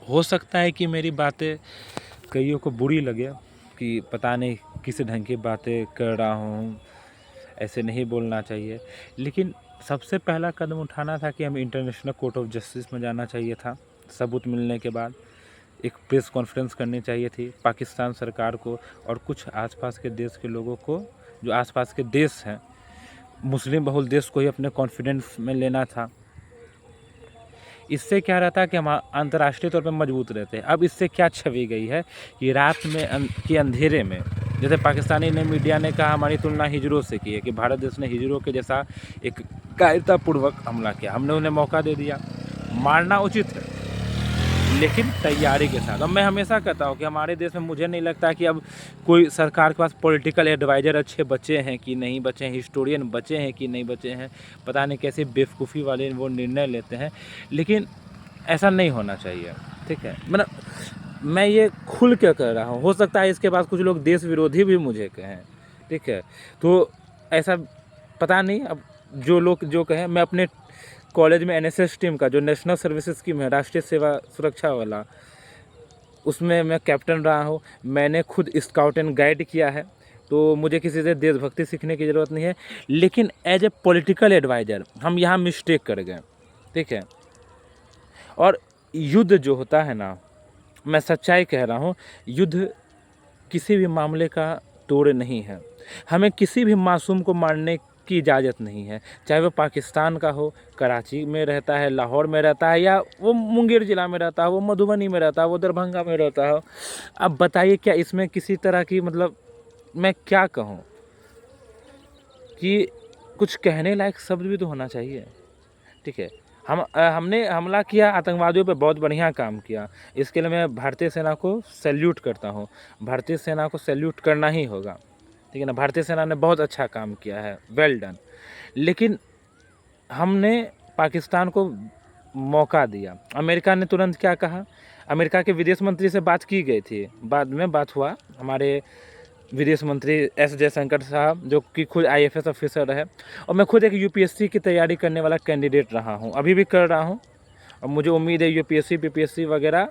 हो सकता है कि मेरी बातें कईयों को बुरी लगे कि पता नहीं किस ढंग की बातें कर रहा हूँ, ऐसे नहीं बोलना चाहिए। लेकिन सबसे पहला कदम उठाना था कि हमें इंटरनेशनल कोर्ट ऑफ जस्टिस में जाना चाहिए था। सबूत मिलने के बाद एक प्रेस कॉन्फ्रेंस करनी चाहिए थी पाकिस्तान सरकार को और कुछ आसपास के देश के लोगों को, जो आसपास के देश हैं, मुस्लिम बहुल देश को ही अपने कॉन्फिडेंस में लेना था। इससे क्या रहता है कि हम अंतर्राष्ट्रीय तौर पर मजबूत रहते हैं। अब इससे क्या छवि गई है कि रात में के अंधेरे में, जैसे पाकिस्तानी ने मीडिया ने कहा, हमारी तुलना हिजरों से की है कि भारत देश ने हिजरों के जैसा एक कायरतापूर्वक हमला किया। हमने उन्हें मौका दे दिया। मारना उचित है लेकिन तैयारी के साथ। अब मैं हमेशा कहता हूँ कि हमारे देश में मुझे नहीं लगता कि अब कोई सरकार के पास पॉलिटिकल एडवाइज़र अच्छे बचे हैं कि नहीं बचे हैं, हिस्टोरियन बचे हैं कि नहीं बचे हैं, पता नहीं कैसे बेवकूफ़ी वाले वो निर्णय लेते हैं। लेकिन ऐसा नहीं होना चाहिए, ठीक है। मतलब मैं ये खुल के कह रहा हूँ, हो सकता है इसके बाद कुछ लोग देश विरोधी भी मुझे कहें, ठीक है। तो ऐसा पता नहीं, अब जो लोग जो कहें। मैं अपने कॉलेज में एनएसएस टीम का, जो नेशनल सर्विसेज स्कीम है, राष्ट्रीय सेवा सुरक्षा वाला, उसमें मैं कैप्टन रहा हूँ। मैंने खुद स्काउट एंड गाइड किया है, तो मुझे किसी से देशभक्ति सीखने की ज़रूरत नहीं है। लेकिन एज ए पॉलिटिकल एडवाइज़र हम यहाँ मिस्टेक कर गए, ठीक है। और युद्ध जो होता है ना, मैं सच्चाई कह रहा हूँ, युद्ध किसी भी मामले का तोड़ नहीं है। हमें किसी भी मासूम को मारने की इजाज़त नहीं है, चाहे वो पाकिस्तान का हो, कराची में रहता है, लाहौर में रहता है, या वो मुंगेर ज़िला में रहता है, वो मधुबनी में रहता है, वो दरभंगा में रहता है। अब बताइए क्या इसमें किसी तरह की, मतलब मैं क्या कहूँ कि कुछ कहने लायक शब्द भी तो होना चाहिए, ठीक है। हमने हमला किया, आतंकवादियों पे बहुत बढ़िया काम किया। इसके लिए मैं भारतीय सेना को सैल्यूट करता हूँ। भारतीय सेना को सैल्यूट करना ही होगा, ठीक है ना। भारतीय सेना ने बहुत अच्छा काम किया है, वेल डन। लेकिन हमने पाकिस्तान को मौका दिया। अमेरिका ने तुरंत क्या कहा, अमेरिका के विदेश मंत्री से बात की गई थी, बाद में बात हुआ। हमारे विदेश मंत्री एस जयशंकर साहब, जो कि खुद आईएफएस ऑफिसर है, और मैं खुद एक यूपीएससी की तैयारी करने वाला कैंडिडेट रहा हूँ, अभी भी कर रहा हूँ। और मुझे उम्मीद है यूपीएससी बीपीएससी वगैरह,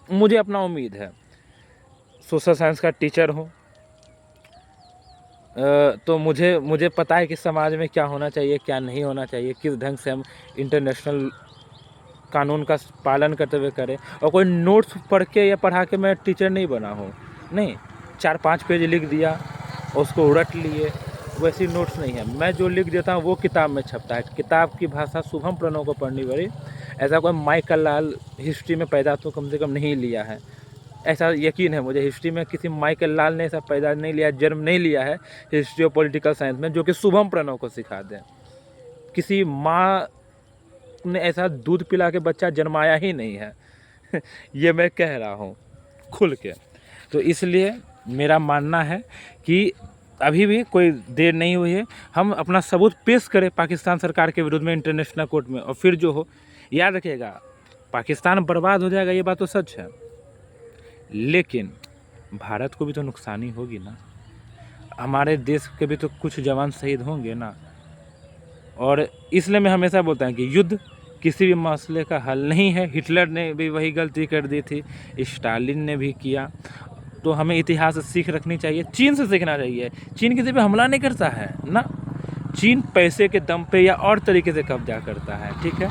मुझे अपना उम्मीद है। सोशल साइंस का टीचर हूँ, तो मुझे पता है कि समाज में क्या होना चाहिए, क्या नहीं होना चाहिए, किस ढंग से हम इंटरनेशनल कानून का पालन करते हुए करें। और कोई नोट्स पढ़ के या पढ़ा के मैं टीचर नहीं बना हूँ, नहीं। 4-5 पेज लिख दिया, उसको रट लिए, वैसी नोट्स नहीं है। मैं जो लिख देता हूँ वो किताब में छपता है। किताब की भाषा शुभम प्रणव को पढ़नी पड़ी। ऐसा कोई माइकल लाल हिस्ट्री में पैदा तो कम से कम नहीं लिया है, ऐसा यकीन है मुझे। हिस्ट्री में किसी माइकल लाल ने ऐसा पैदा नहीं लिया, जन्म नहीं लिया है हिस्ट्री और पॉलिटिकल साइंस में, जो कि शुभम प्रणव को सिखा दें। किसी माँ ने ऐसा दूध पिला के बच्चा जन्माया ही नहीं है ये मैं कह रहा हूँ खुल के। तो इसलिए मेरा मानना है कि अभी भी कोई देर नहीं हुई है, हम अपना सबूत पेश करें पाकिस्तान सरकार के विरुद्ध में इंटरनेशनल कोर्ट में। और फिर जो हो, याद रखिएगा, पाकिस्तान बर्बाद हो जाएगा, ये बात तो सच है, लेकिन भारत को भी तो नुकसानी होगी ना। हमारे देश के भी तो कुछ जवान शहीद होंगे ना। और इसलिए मैं हमेशा बोलता हूँ कि युद्ध किसी भी मसले का हल नहीं है। हिटलर ने भी वही गलती कर दी थी, स्टालिन ने भी किया। तो हमें इतिहास से सीख रखनी चाहिए, चीन से सीखना चाहिए। चीन किसी पे हमला नहीं करता है ना, चीन पैसे के दम पे या और तरीके से कब्जा करता है, ठीक है।